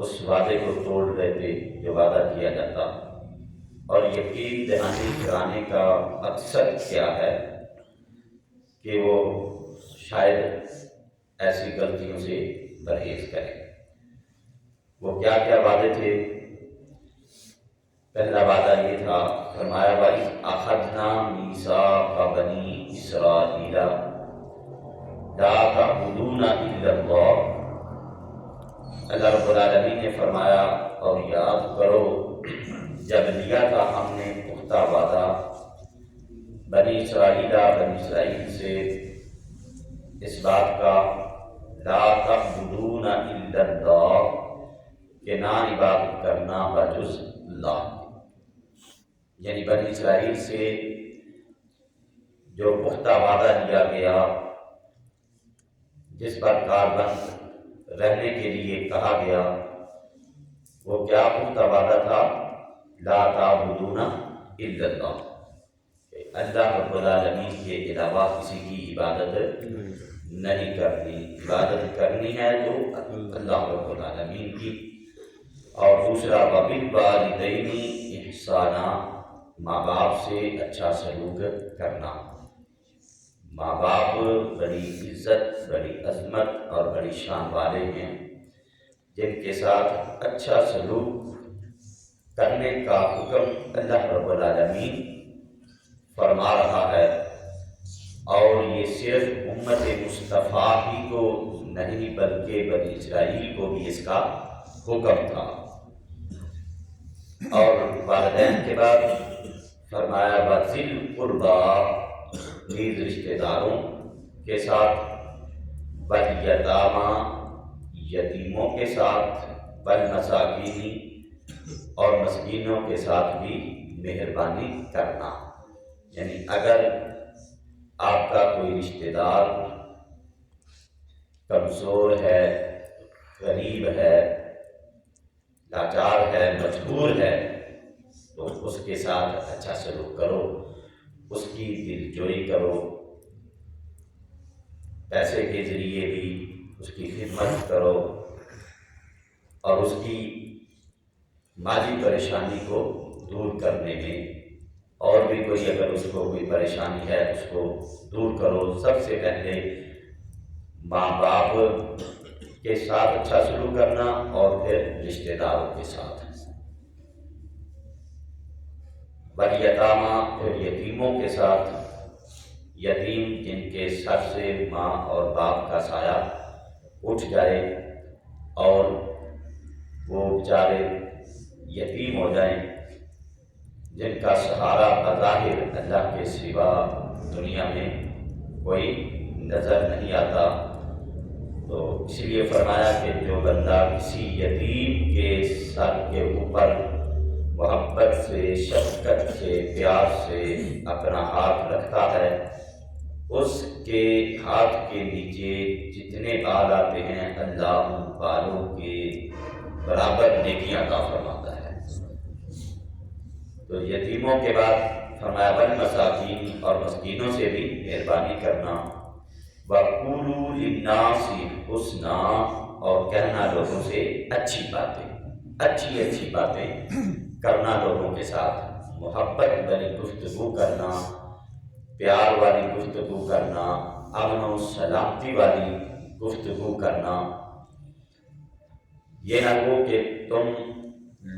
اس وعدے کو توڑ دیتے جو وعدہ کیا جاتا، اور یقین دہانی کرانے کا مقصد کیا ہے کہ وہ شاید ایسی غلطیوں سے پرہیز کریں۔ وہ کیا کیا وعدے تھے؟ پہلا وعدہ یہ تھا، فرمایا وَإِذْ أَخَذْنَا مِيثَاقَ بَنِي إِسْرَائِيلَ لَا تَعْبُدُونَ إِلَّا اللَّهَ۔ اللہ رب العالمین نے فرمایا اور یاد کرو جب لیا تھا ہم نے پختہ وعدہ بنی اسرائیل سے اس بات کا، لا تعبدون الا اللہ، کہ نہ عبادت کرنا بجز اللہ، یعنی بنی اسرائیل سے جو پختہ وعدہ لیا گیا، جس پر کاربند رہنے کے لیے کہا گیا، وہ کیا پختہ وعدہ تھا؟ لا تعبدون الا اللہ، کہ اللہ رب العالمین کے علاوہ کسی کی عبادت نہیں کرنی، عبادت کرنی ہے تو اللہ رب العالمین کی۔ اور دوسرا وبالوالدین احسانا، ماں باپ سے اچھا سلوک کرنا۔ ماں باپ بڑی عزت، بڑی عظمت اور بڑی شان والے ہیں، جن کے ساتھ اچھا سلوک کرنے کا حکم اللہ رب العالمین فرما رہا ہے، اور یہ صرف امت مصطفیٰ ہی کو نہیں بلکہ بنی اسرائیل کو بھی اس کا حکم تھا۔ اور والدین کے بعد فرمایا وَذِی الْقُرْبَىٰ، نیز رشتہ داروں کے ساتھ، وَالیتامیٰ، یتیموں کے ساتھ، وَالمساکین، اور مسکینوں کے ساتھ بھی مہربانی کرنا۔ یعنی اگر آپ کا کوئی رشتہ دار کمزور ہے، غریب ہے، لاچار ہے، مجبور ہے، تو اس کے ساتھ اچھا سلوک کرو، اس کی دل جوئی کرو، پیسے کے ذریعے بھی اس کی خدمت کرو، اور اس کی مالی پریشانی کو دور کرنے میں، اور بھی کوئی اگر اس کو کوئی پریشانی ہے اس کو دور کرو۔ سب سے پہلے ماں باپ کے ساتھ اچھا سلوک کرنا، اور پھر رشتہ داروں کے ساتھ۔ والیتامیٰ، پھر یتیموں کے ساتھ، یتیم جن کے سر سے ماں اور باپ کا سایہ اٹھ جائے اور وہ بیچارے یتیم ہو جائیں، جن کا سہارا بظاہر اللہ کے سوا دنیا میں کوئی نظر نہیں آتا، تو اس لیے فرمایا کہ جو بندہ کسی یتیم کے سر کے اوپر محبت سے، شفقت سے، پیار سے اپنا ہاتھ رکھتا ہے، اس کے ہاتھ کے نیچے جتنے بال آتے ہیں اللہ ان بالوں کے برابر نیکیاں عطا فرماتا ہے۔ تو یتیموں کے بعد فرمایا والمساکین، اور مسکینوں سے بھی مہربانی کرنا، وَقُولُوا لِلنَّاسِ حُسْنًا، اور کہنا لوگوں سے اچھی باتیں، اچھی اچھی باتیں کرنا، لوگوں کے ساتھ محبت والی گفتگو کرنا، پیار والی گفتگو کرنا، امن و سلامتی والی گفتگو کرنا۔ یہ نہ ہو کہ تم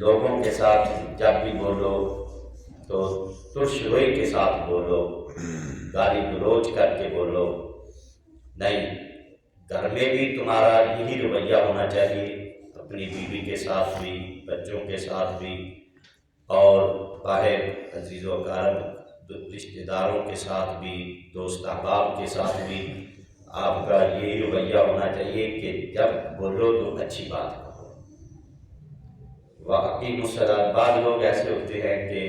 لوگوں کے ساتھ جب بھی بولو تو ترش روئی کے ساتھ بولو، گالی گلوچ کر کے بولو، نہیں، گھر میں بھی تمہارا یہی رویہ ہونا چاہیے، اپنی بیوی کے ساتھ بھی، بچوں کے ساتھ بھی، اور باہر عزیز و اقارب رشتہ داروں کے ساتھ بھی، دوست احباب کے ساتھ بھی آپ کا یہی رویہ ہونا چاہیے کہ جب بولو تو اچھی بات کرو۔ واقعی مسلمان بعض لوگ ایسے ہوتے ہیں کہ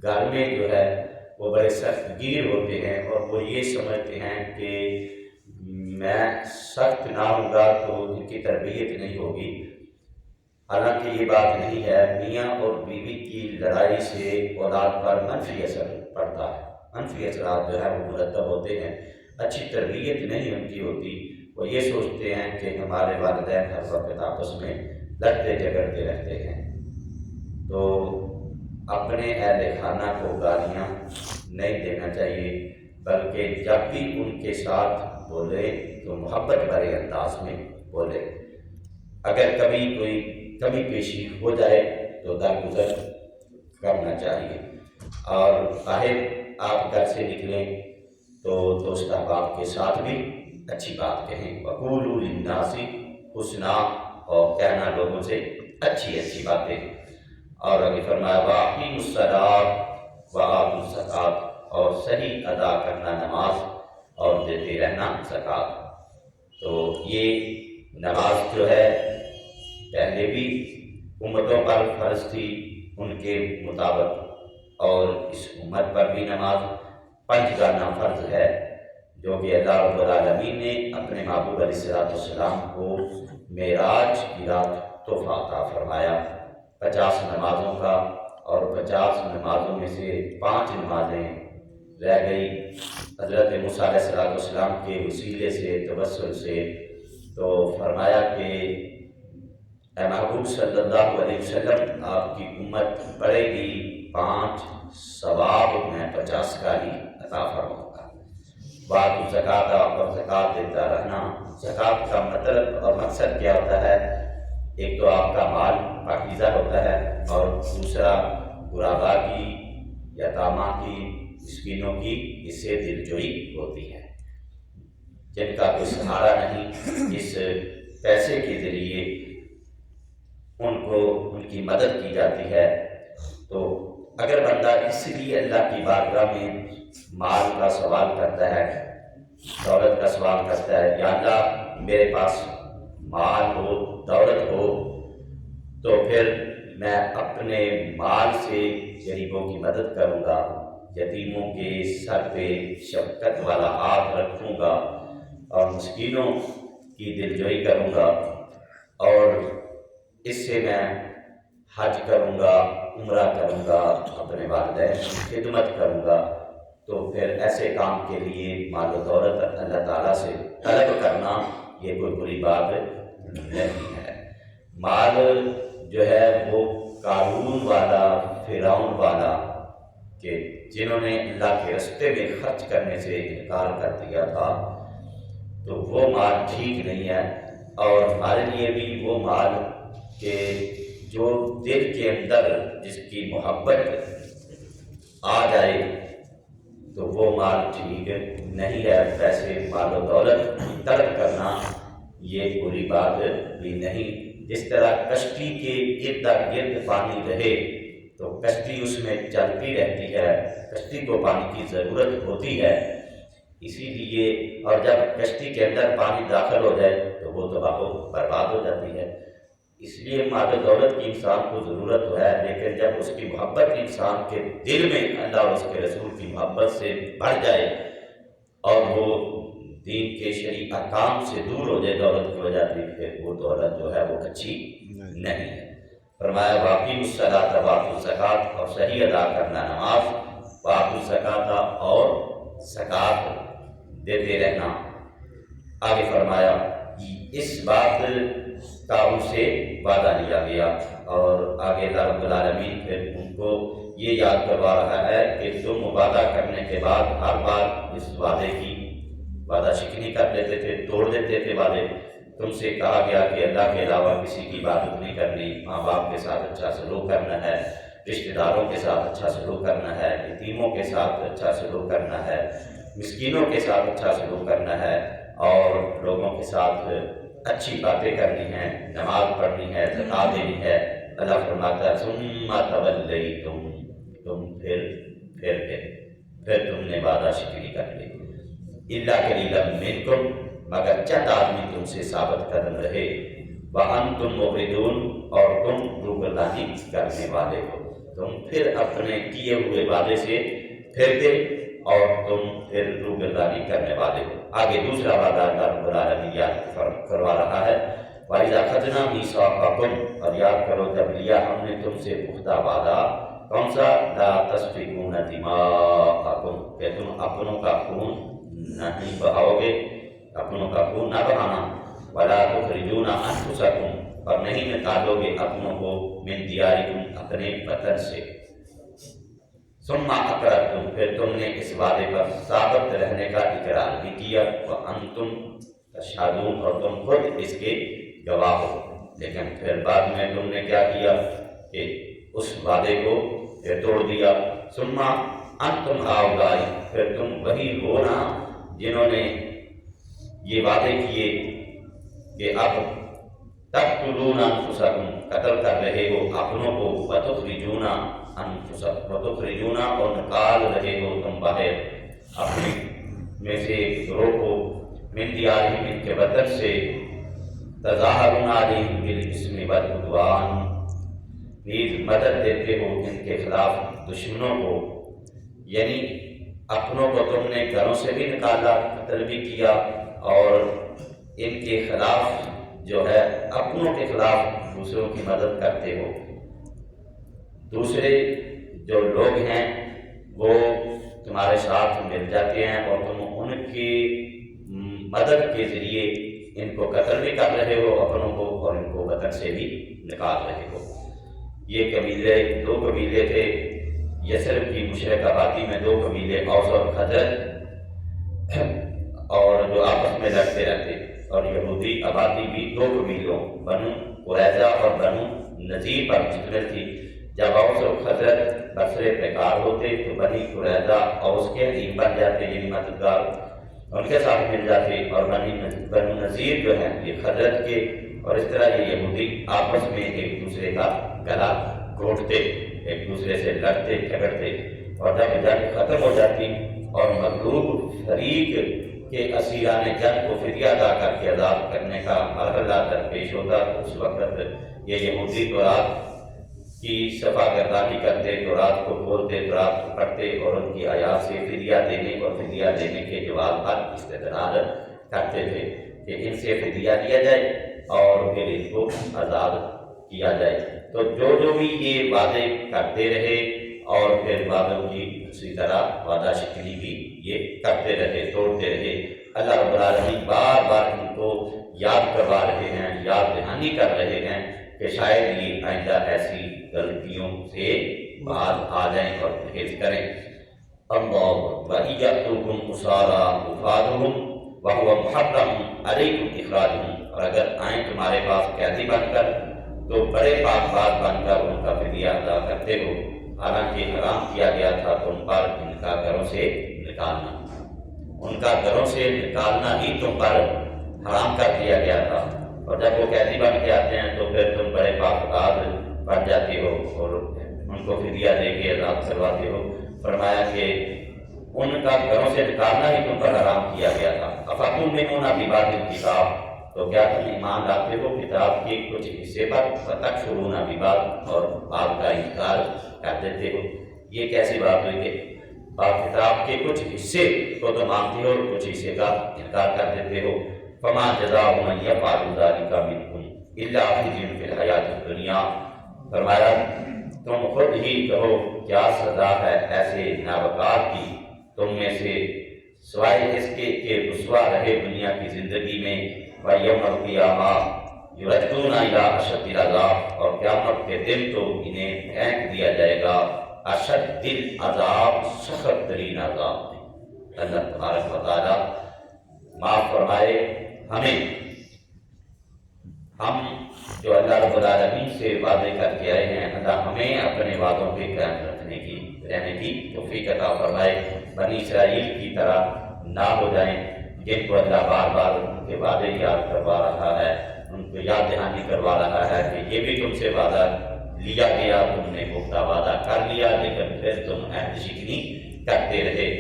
گھر میں جو ہے وہ بڑے سخت گیر ہوتے ہیں، اور وہ یہ سمجھتے ہیں کہ میں سخت نہ ہوں گا تو ان کی تربیت نہیں ہوگی۔ حالانکہ یہ بات نہیں ہے، میاں اور بیوی کی لڑائی سے اولاد پر منفی اثر پڑتا ہے، منفی اثرات جو ہے وہ مرتب ہوتے ہیں، اچھی تربیت نہیں ان کی ہوتی۔ وہ یہ سوچتے ہیں کہ ہمارے والدین ہر وقت آپس میں لڑتے جھگڑتے رہتے ہیں، تو اپنے اہل خانہ کو گالیاں نہیں دینا چاہیے، بلکہ جب بھی ان کے ساتھ بولے تو محبت بھرے انداز میں بولے۔ اگر کبھی کوئی کمی پیشی ہو جائے تو درگزر کرنا چاہیے، اور باہر آپ گھر سے نکلیں تو دوست احباب کے ساتھ بھی اچھی بات کہیں، وقولوا للناس حسنا، اور کہنا لوگوں سے اچھی اچھی باتیں۔ اور ابھی فرمایا وَأَقِیمُوا الصَّلَاةَ وَآتُوا الزَّکَاةَ، اور صحیح ادا کرنا نماز اور دیتے رہنا زکوٰۃ۔ تو یہ نماز جو ہے پہلے بھی امتوں پر فرض تھی ان کے مطابق، اور اس امت پر بھی نماز 5 گانا فرض ہے، جو کہ اللہ رب العالمین نے اپنے محبوب علیہ السلام کو معراج کی رات تحفہ عطا فرمایا 50 نمازوں کا، اور 50 نمازوں میں سے 5 نمازیں رہ گئی حضرت موسیٰ علیہ السلام کے وسیلے سے، توسل سے۔ تو فرمایا کہ اے محبوب صلی اللہ علیہ وسلم، آپ کی امت پڑھے گی 5، ثواب میں 50 کا ہی عطا فرماؤں گا۔ وآتوا الزکاۃ، اور زکوٰۃ دیتا رہنا۔ زکوٰۃ کا مطلب اور مقصد کیا ہوتا ہے؟ ایک تو آپ کا مال پاکیزہ ہوتا ہے، اور دوسرا غربا کی، یتامہ کی، مسکینوں کی اس سے دلجوئی ہوتی ہے، جن کا کوئی سہارا نہیں، اس پیسے کے ذریعے ان کو ان کی مدد کی جاتی ہے۔ تو اگر بندہ اس لیے اللہ کی بارگاہ میں مال کا سوال کرتا ہے، دولت کا سوال کرتا ہے، یا اللہ میرے پاس مال ہو، دولت ہو، تو پھر میں اپنے مال سے غریبوں کی مدد کروں گا، یتیموں کے سر پہ شفقت والا ہاتھ رکھوں گا، اور مسکینوں کی دلجوئی کروں گا، اور اس سے میں حج کروں گا، عمرہ کروں گا، اپنے والدین کی خدمت کروں گا، تو پھر ایسے کام کے لیے مال و دولت اللہ تعالیٰ سے طلب کرنا یہ کوئی بری بات نہیں ہے۔ مال جو ہے وہ قارون والا، فرعون والا، کہ جنہوں نے اللہ کے راستے میں خرچ کرنے سے انکار کر دیا تھا، تو وہ مال ٹھیک نہیں ہے۔ اور ہمارے لیے بھی وہ مال کہ جو دل کے اندر جس کی محبت آ جائے تو وہ مال ٹھیک نہیں ہے۔ پیسے، مال و دولت طلب کرنا یہ بری بات بھی نہیں۔ جس طرح کشتی کے ارد گرد پانی رہے تو کشتی اس میں چلتی رہتی ہے، کشتی کو پانی کی ضرورت ہوتی ہے، اسی لیے، اور جب کشتی کے اندر پانی داخل ہو جائے تو وہ تباہ و برباد ہو جاتی ہے۔ اس لیے مال و دولت کی انسان کو ضرورت تو ہے، لیکن جب اس کی محبت انسان کے دل میں اللہ اور اس کے رسول کی محبت سے بڑھ جائے اور وہ دین کے شرعی احکام سے دور ہو جائے دولت کی وجہ سے، پھر وہ دولت جو ہے وہ اچھی نہیں ہے۔ فرمایا وَأَقِیمُوا الصَّلَاةَ وَآتُوا الزَّکَاةَ، اور صحیح ادا کرنا نماز، وَآتُوا الزَّکَاةَ، اور زکوٰۃ دیتے رہنا۔ آگے فرمایا اس بات کا ان سے وعدہ لیا گیا، اور آگے اللہ رب العالمین پھر ان کو یہ یاد کروا رہا ہے کہ تم وعدہ کرنے کے بعد ہر بار اس وعدے کی وعدہ شکنی کر لیتے تھے، توڑ دیتے تھے وعدے۔ تم سے کہا گیا کہ اللہ کے علاوہ کسی کی عبادت نہیں کرنی، ماں باپ کے ساتھ اچھا سلوک کرنا ہے، رشتہ داروں کے ساتھ اچھا سلوک کرنا ہے، یتیموں کے ساتھ اچھا سلوک کرنا ہے، مسکینوں کے ساتھ اچھا سلوک کرنا ہے، اور لوگوں کے ساتھ اچھی باتیں کرنی ہیں، نماز پڑھنی ہے، زکوٰۃ دینی ہے۔ اللہ فرماتا ہے ثم تولیتم، تم پھر تم نے وعدہ شکنی کر لی، الا قلیلا منکم، مگر چند آدمی تم سے ثابت قدم رہے، وانتم معرضون، اور تم روگردانی کرنے والے ہو، تم پھر اپنے کیے ہوئے وعدے سے پھرتے اور تم پھر روگردانی کرنے والے ہو۔ آگے دوسرا وعدہ اللہ رب العالمین یاد کروا رہا ہے، وَإِذَا أَخَذْنَا مِيثَاقَكُمْ، اور یاد کرو جب لیا ہم نے تم سے پختہ وعدہ، کون سا؟ لَا تَسْفِكُونَ دِمَاءَكُمْ، کہ تم اپنوں کا خون نہیں بہاؤ گے، اپنوں کا خون نہ بہانا، وَلَا تُخْرِجُونَ أَنفُسَكُمْ، اور اور نہیں نکالو گے اپنوں کو من دیارکم اپنے وطن سے، ثم اقررتم پھر تم نے اس وعدے پر ثابت رہنے کا اقرار بھی کیا، وانتم تشہدون اور تم خود اس کے گواہ ہو، لیکن پھر بعد میں تم نے کیا کیا کہ اس وعدے کو پھر توڑ دیا، ثم انتم ہؤلاء پھر تم وہی ہو نا جنہوں نے یہ وعدے کیے کہ اب تقتلون انفسکم قتل کر رہے ہو اپنوں کو، وتخرجون انفسکم وتخرجون اور نکال رہے ہو تم باہر اپنے میں سے ایک گروہ کو، من دیارہم ان کے وطن سے، تظاہرون علیہم بالاسم والعدوان نیز مدد دیتے ہو ان کے خلاف دشمنوں کو، یعنی اپنوں کو تم نے گھروں سے بھی نکالا، قتل بھی کیا، اور ان کے خلاف جو ہے اپنوں کے خلاف دوسروں کی مدد کرتے ہو، دوسرے جو لوگ ہیں وہ تمہارے ساتھ مل جاتے ہیں اور تم ان کی مدد کے ذریعے ان کو قتل بھی کر رہے ہو اپنوں کو، اور ان کو وطن سے بھی نکال رہے ہو۔ یہ قبیلے دو قبیلے تھے، یثرب کی مشرق آبادی میں دو قبیلے اوس اور خزرج، اور جو آپس میں لڑتے رہتے، اور یہودی آبادی بھی دو قبیلوں بنو قریظہ اور بنو نذیر پر مشتمل تھی۔ جب اوس اور خزرج برسر پیکار ہوتے تو بنی قریظہ اوس کے حلیم بن جاتے، یعنی مددگار ان کے ساتھ مل جاتے، اور بنو نذیر جو ہیں یہ خزرج کے، اور اس طرح یہ یہودی آپس میں ایک دوسرے کا گلا گھونٹتے، ایک دوسرے سے لڑتے جھگڑتے، اور جب جنگ ختم ہو جاتی اور مغلوب فریق کے اسیران جنگ کو فدیہ ادا کر کے آزاد کرنے کا مرحلہ درپیش ہوتا، تو اس وقت یہ یہودی تورات کی صفا گردانی کرتے، تورات کو کھولتے، تورات کو پڑھتے، اور ان کی آیات سے فدیہ دینے اور فدیہ دینے کے جواز پر استدلال کرتے تھے کہ ان سے فدیہ لیا جائے اور پھر ان کو آزاد کیا جائے۔ تو جو بھی یہ وعدے کرتے رہے اور پھر وعدوں کی اسی طرح وعدہ شکنی بھی یہ کرتے رہے، توڑتے رہے، اللہ رب العالمین بار بار ان کو یاد کروا رہے ہیں، یاد دہانی کر رہے ہیں کہ شاید یہ آئندہ ایسی غلطیوں سے باز آ جائیں اور پرہیز کریں۔ اللہ وَإِن يَأْتُوكُمْ أُسَارَىٰ تُفَادُوهُمْ وَهُوَ مُحَرَّمٌ عَلَيْكُمْ إِخْرَاجُهُمْ اور اگر آئیں تمہارے پاس قیدی بن کر تو بڑے پاک باز بن کر ان کا فدیہ ادا کرتے ہو، حالانکہ حرام کیا گیا تھا تم پر ان کا گھروں سے نکالنا، ان کا گھروں سے نکالنا ہی تم پر حرام کر دیا گیا تھا، اور جب وہ قیدی بن کے آتے ہیں تو پھر تم بڑے پاک باز بن جاتے ہو اور ان کو فدیہ دے کے آزاد کرواتے ہو۔ فرمایا کہ ان کا گھروں سے نکالنا ہی تم پر حرام کیا گیا تھا۔ افتؤمنون ببعض الکتاب تو کیا تم ایمان لاتے ہو کتاب کے کچھ حصے پر، وتکفرون ببعض اور بعض کا انکار کر دیتے ہو۔ یہ کیسی بات ہوئی کہ کتاب کے کچھ حصے کو تو مانتے ہو اور کچھ حصے کا انکار کر دیتے ہو۔ فما جزاء من یفعل ذلک منکم الا خزی فی الحیاۃ الدنیا فرمایا تم خود ہی کہو کیا سزا ہے ایسے ناوقار کی تم میں سے سوائے اس کے کہ رسوا رہے دنیا کی زندگی میں، وَيَوْمَ الْقِيَامَةِ يُرَدُّونَ إِلَىٰ أَشَدِّ الْعَذَابِ اور قیامت کے دن تو انہیں پھینک دیا جائے گا اشد العذاب، سخت ترین عذاب میں۔ اللہ تبارک و تعالیٰ معاف فرمائے ہمیں، ہم جو اللہ رب العالمین سے وعدے کر کے آئے ہیں، اللہ ہمیں اپنے وعدوں پہ قائم رہنے کی توفیق عطا فرمائے، بنی اسرائیل کی طرح نہ ہو جائیں جن کو اللہ بار بار ان کے وعدے یاد کروا رہا ہے، ان کو یاد دہانی کروا رہا ہے کہ یہ بھی تم سے وعدہ لیا گیا، تم نے پختہ وعدہ کر لیا لیکن پھر تم عہد شکنی کرتے رہے،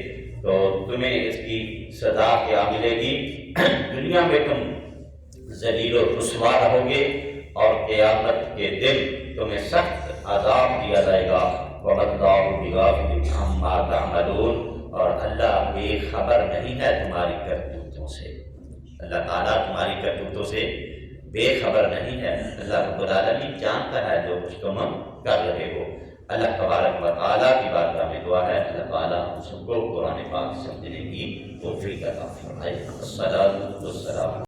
تو تمہیں اس کی سزا کیا ملے گی؟ دنیا میں تم ذلیل و رسوا رہو گے اور قیامت کے دن تمہیں سخت عذاب دیا جائے گا۔ وَمَا اللَّهُ بِغَافِلٍ عَمَّا تَعْمَلُونَ اور اللہ بے خبر نہیں ہے تمہاری کرتوتوں سے، اللہ تعالیٰ تمہاری کرتوتوں سے بے خبر نہیں ہے، اللہ رب العالمین جانتا ہے جو کچھ تم کر رہے ہو۔ اللہ تبارک و تعالیٰ کی بارگاہ میں دعا ہے اللہ تعالیٰ ہم سب کو قرآن پاک سمجھنے کی توفیق عطا فرمائے۔ الصلاۃ والسلام